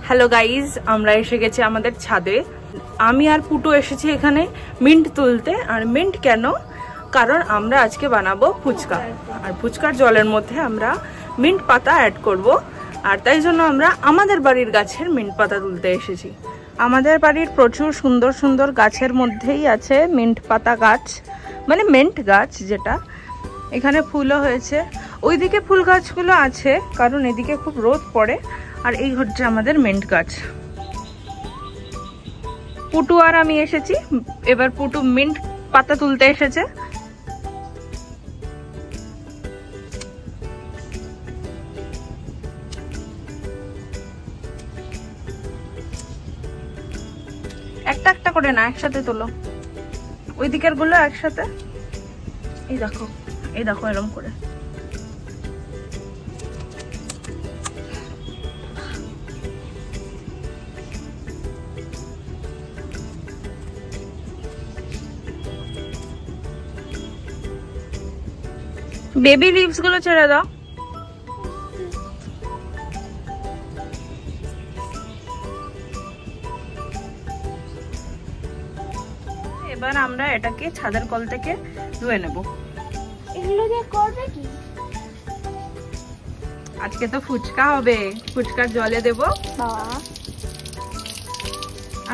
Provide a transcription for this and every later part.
Hello guys, আমরা এসে গেছি আমাদের ছাদে। আমি আর পুটু এসেছি এখানে মিন্ট তুলতে। আর মিন্ট কেন? কারণ আমরা আজকে বানাবো ফুচকা, আর ফুচকার জলের মধ্যে আমরা মিন্ট পাতা অ্যাড করব। আর তাই জন্য আমরা আমাদের বাড়ির গাছের মিন্ট পাতা তুলতে এসেছি। আমাদের বাড়ির প্রচুর সুন্দর সুন্দর গাছের মধ্যেই আছে মিন্ট পাতা গাছ, মানে মিন্ট গাছ যেটা। এখানে ফুলও হয়েছে, ওইদিকে ফুল গাছগুলো আছে কারণ এদিকে খুব রোদ পড়ে। আর এই হচ্ছে আমাদের মিন্ট গাছ। পুটু আর আমি এসেছি, এবার পুটু মিন্ট পাতা তুলতে এসেছে। একটা একটা করে না, একসাথে তোলো, ওই দিকের গুলো একসাথে। এই দেখো, এই দেখো, এরকম করে। বেবি লিভস গুলো ছেড়ে দাও। এবার আমরা এটাকে ছাদের কল থেকে ধুয়ে নেব। এগুলো দিয়ে করবে কি? আজকে তো ফুচকা হবে, ফুচকার জলে দেব।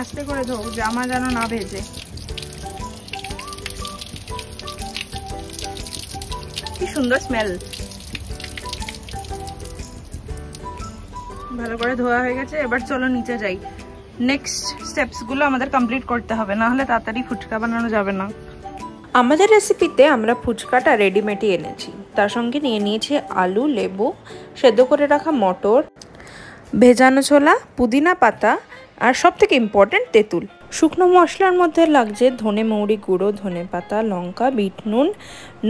আস্তে করে ধো, জামা যেন না ভেজে। কি সুন্দর স্মেল। ভালো করে ধোয়া হয়ে গেছে, এবার চলো নিচে যাই। নেক্সট স্টেপস গুলো আমাদের কমপ্লিট করতে হবে, না হলে তাড়াতাড়ি ফুচকা বানানো যাবে না। আমাদের রেসিপিতে আমরা ফুচকাটা রেডিমেডই এনেছি। তার সঙ্গে নিয়ে নিয়েছি আলু, লেবু, সেদ্ধ করে রাখা মটর, ভেজানো ছোলা, পুদিনা পাতা, আর সব থেকে ইম্পর্টেন্ট তেঁতুল। শুকনো মশলার মধ্যে লাগছে ধনে মৌরি গুঁড়ো, ধনে পাতা, লঙ্কা, বিট নুন,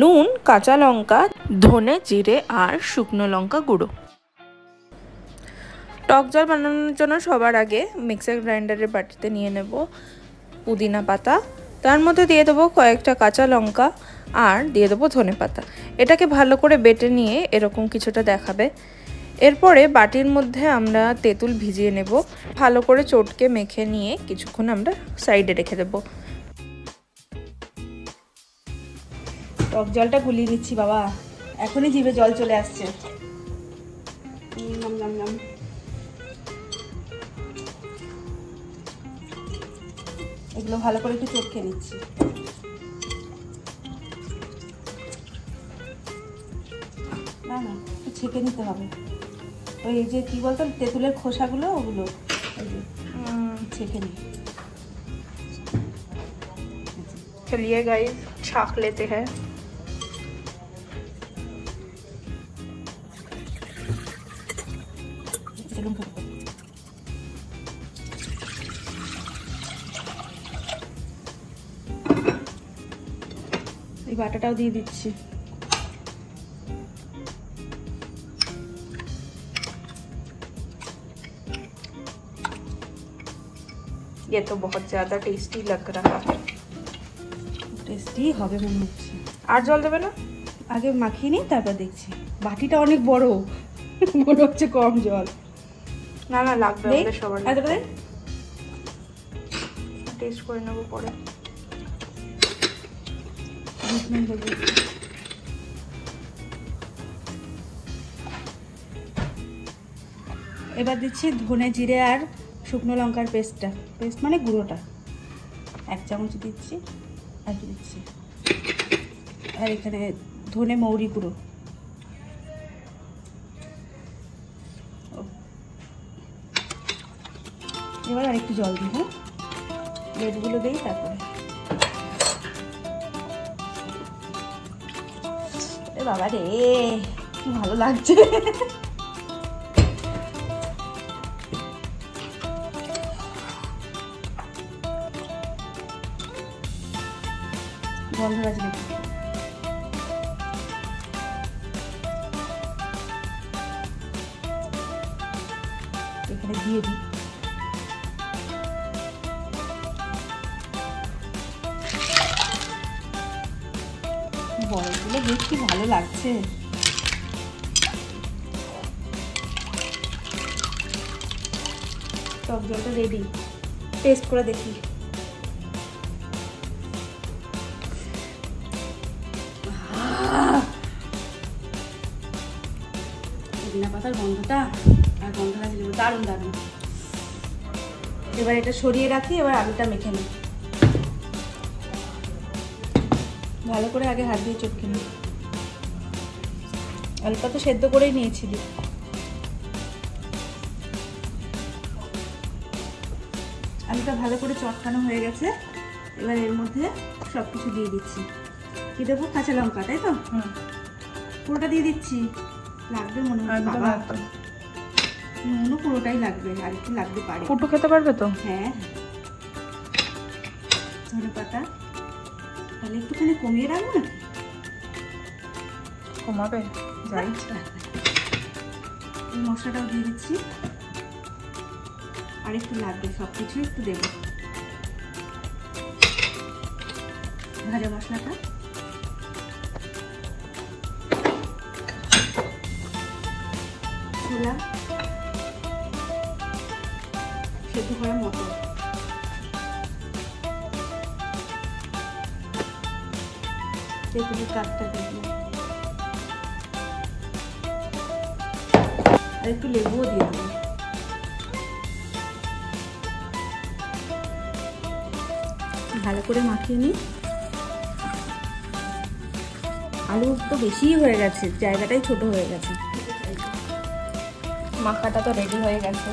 নুন, কাঁচা লঙ্কা, ধনে জিরে আর শুকনো লঙ্কা গুঁড়ো। টক জল বানানোর জন্য সবার আগে মিক্সার গ্রাইন্ডারের বাটিতে নিয়ে নেব পুদিনা পাতা, তার মধ্যে দিয়ে দেবো কয়েকটা কাঁচা লঙ্কা আর দিয়ে দেবো ধনে পাতা। এটাকে ভালো করে বেটে নিয়ে এরকম কিছুটা দেখাবে। এরপরে বাটির মধ্যে আমরা তেঁতুল ভিজিয়ে নেব, ভালো করে চটকে মেখে নিয়ে কিছুক্ষণ আমরা সাইডে রেখে দেব। টক জলটা গুলিয়ে নিচ্ছি বাবা, এখনই জিভে জল চলে আসছে। এগুলো ভালো করে একটু চটকে নিচ্ছি। না না, একটু ছেঁকে নিতে হবে। ওই যে কি বলতো, তেঁতুলের খোসাগুলো, ওগুলো ছেঁকে নি। चलिए गाइस, छाक लेते हैं। এই বাটাটাও দিয়ে দিচ্ছি। ये तो बहुत ज्यादा टेस्टी लग रहा है। টেস্টি হবে মনে হচ্ছে। আর জল দেবে না? আগে মাখিয়ে নিই, তারপর দেখছি। বাটিটা অনেক বড়, মনে হচ্ছে কম জল। না না, লাগবে আমাদের সবার। টেস্ট করে নেবো পরে। এবার দিচ্ছি ধনে জিরে আর শুকনো লঙ্কার পেস্টটা, পেস্ট মানে গুঁড়োটা 1 চামচ দিচ্ছি। আর দিচ্ছি, আর এখানে ধনে মৌরি গুঁড়ো। এবার আর একটু জল দিই। হ্যাঁ, লেবুগুলো দিই তারপরে। বাবা রে, কি ভালো লাগছে। গন্ধ আছে নাকি? এখানে দিয়ে দিই। বড়গুলো বেশ কি ভালো লাগছে। টক জলটা রেডি, টেস্ট করে দেখি। পুদিনা পাতার গন্ধটা আর গন্ধটা ছিল দারুণ দারুণ। এবার এটা সরিয়ে রাখি, এবার আলুটা মেখে নিই। ভালো করে আগে হাত দিয়ে চটকে নিই। আলুটা তো সেদ্ধ করেই নিয়েছিলি। আলুটা ভালো করে চটকানো হয়ে গেছে। এবার এর মধ্যে সব কিছু দিয়ে দিচ্ছি। কি দেবো? কাঁচা লঙ্কা, তাই তো? পুরোটা দিয়ে দিচ্ছি। লাগবে মনে হয় বাবা, নুনও পুরোটাই লাগবে, আর একটু লাগতে পারে। পুটু খেতে পারবে তো? হ্যাঁ। ধনে পাতা তাহলে একটুখানি কমিয়ে রাখবো না? কমাবে যাই। এই মশলাটাও দিয়ে দিচ্ছি। আর একটু লাগবে, সব কিছু একটু দেবো। ভাজা মশলাটা, ছোলা, সেদ্ধ করা মটর, তেঁতুলের কাঠটা দেবো, আর একটু লেবুও দিয়ে দেবো। ভালো করে মাখিয়ে নিই। আলু তো বেশিই হয়ে গেছে, জায়গাটাই ছোট হয়ে গেছে। মাখাটা তো রেডি হয়ে গেছে।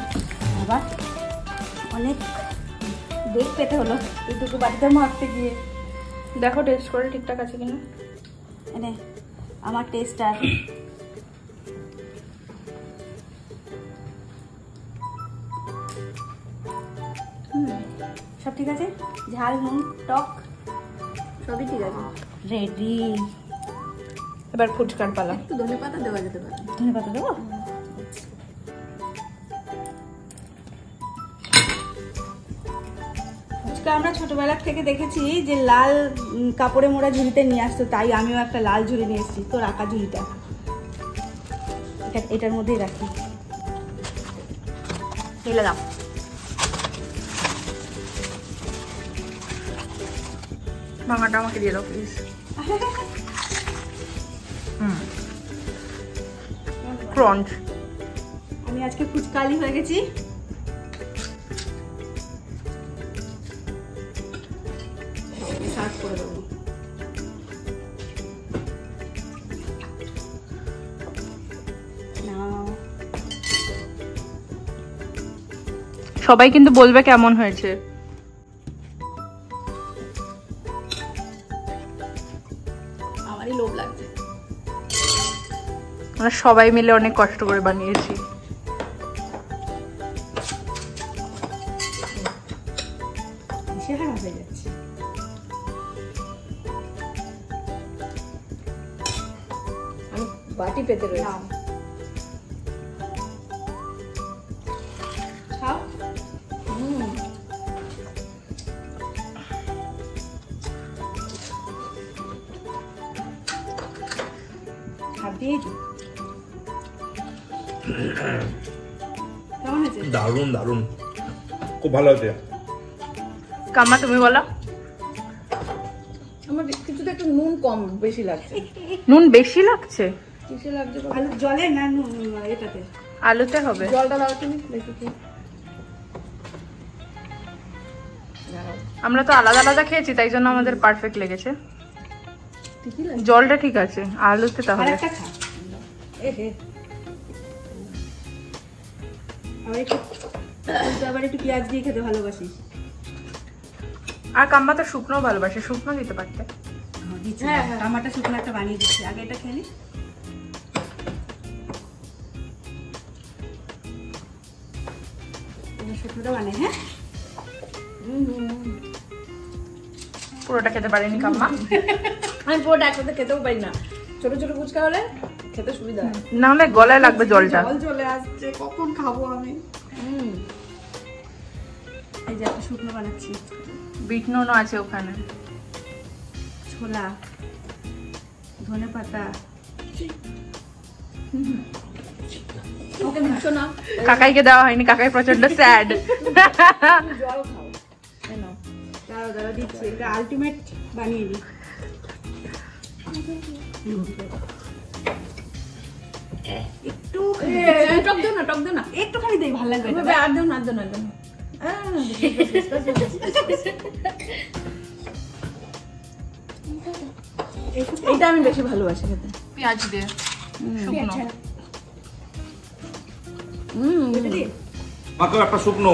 আবার অনেক বেগ পেতে হলো এইটুকু বাড়িতে মাখতে গিয়ে। দেখো টেস্ট করে ঠিকঠাক আছে কিনা। এনে আমার টেস্টার। সব ঠিক আছে, ঝাল, নুন, টক সবই ঠিক আছে। রেডি। এবার ফুচকার পালা। একটু ধনে পাতা দেওয়া যেতে পারে। ধনে পাতা দেবো? ফুচকা আমরা ছোটবেলা থেকে দেখেছি যে লাল কাপড়ে মোড়া ঝুড়িতে নিয়ে আসতো, তাই আমিও একটা লাল ঝুড়ি নিয়ে এসেছি। তোর আঁকা ঝুড়িটা এটার মধ্যেই রাখি। ঢেলে দাও। ভাঙাটা আমাকে দিয়ে দাও প্লিজ। ক্রঞ্চ। আমি আজকে ফুচকালি হয়ে গেছি। সার্ভ করে দেবো। সবাই কিন্তু বলবে কেমন হয়েছে। আমারই লোভ লাগছে। আমরা সবাই মিলে অনেক কষ্ট করে বানিয়েছি। দিশেহারা হয়ে যাচ্ছে। আমি বাটি পেতে রয়েছি। খাও। কেমন হয়েছে? দারুণ দারুণ, খুব ভালো হয়েছে। কাম্মা তুমি বলো। আমার কিছুতে একটু নুন কম বেশি লাগছে। নুন বেশি লাগছে? কিসে লাগছে? আলু জলে না এটাতে? আলুতে হবে। জলটা দাও তুমি দেখি কি। আমরা তো আলাদা আলাদা খেয়েছি, তাই জন্য আমাদের পারফেক্ট লেগেছে। ঠিকই লাগছে। জলটা ঠিক আছে, আলুতে আর তাহলে। একটা খা। আবার একটু পেঁয়াজ দিয়ে খেতে ভালোবাসিস। আর কাম্মা তো শুকনো ভালোবাসে, শুকনো দিতে পারতে। হ্যাঁ, টমাটো শুকনো একটা বানিয়ে দিচ্ছি। আগে এটা খেয়ে নি। শুকনোটা বানাই। হ্যাঁ, পুরোটা খেতে পারিনি কাম্মা। আমি পুরোটা একসাথে খেতেও পারি না। ছোট ছোট ফুচকা হলে খেতে সুবিধা হয়। না হলে গলায় লাগবে জলটা। জল চলে আসছে, কখন খাবো আমি। এই যে একটা শুকনো বানাচ্ছি। বিট নুনও আছে ওখানে। ছোলা, ধনে পাতা, ওকে মিশো না। কাকাইকে দেওয়া হয়নি, কাকাই প্রচন্ড স্যাড। জল খাও। দাঁড়াও দাঁড়াও দিচ্ছি, এটা আলটিমেট বানিয়ে দিই। একটু টক দে না, টক দে না। একটুখানি দেই, ভালো লাগবে এটা। আর দেও না, আর দেও না, আর দেও না। এইটা আমি বেশি ভালোবাসি খেতে। পেঁয়াজ দিয়ে শুকনো। এটা দিই? মাকে একটা শুকনো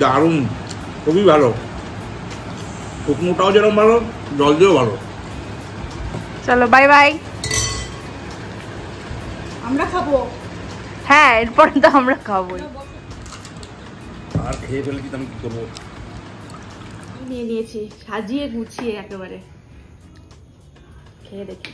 দারুণ, খুবই ভালো। শুকনোটাও যেরকম ভালো, জল দিয়েও ভালো। চলো বাই বাই। আমরা খাবো। হ্যাঁ, এরপরে তো আমরা খাবোই। আর খেয়ে ফেলেছি তো আমি কি করবো। নিয়ে নিয়েছি সাজিয়ে গুছিয়ে একেবারে, খেয়ে দেখি।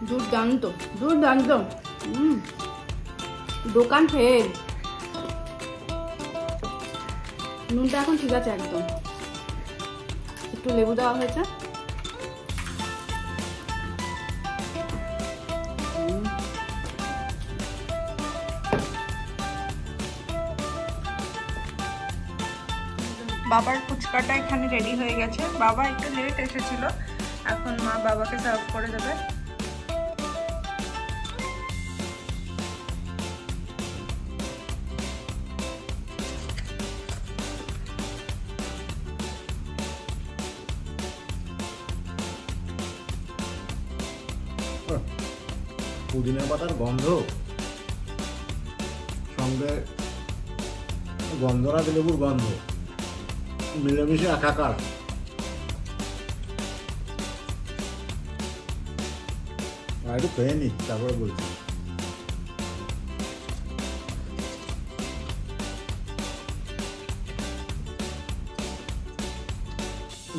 দুর্দান্ত দুর্দান্ত। দোকান ফের। নুনটা এখন ঠিক আছে একদম, একটু লেবু দেওয়া হয়েছে। বাবার ফুচকাটা এখানে রেডি হয়ে গেছে। বাবা একটু লেট এসেছিল, এখন মা বাবাকে সার্ভ করে দেবে। পুদিনা পাতার গন্ধ, সঙ্গে গন্ধরাজ লেবুর গন্ধ, মিলেমিশে একাকার। আর একটু খেয়ে নি, তারপরে বলছি।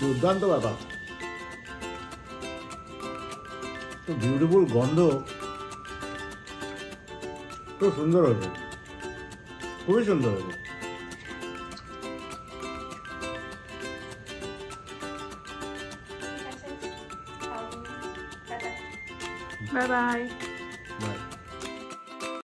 দুর্দান্ত ব্যাপার, তো বিউটিফুল গন্ধ, খুব সুন্দর হয়েছে, খুবই সুন্দর হয়েছে। Bye bye. বাই।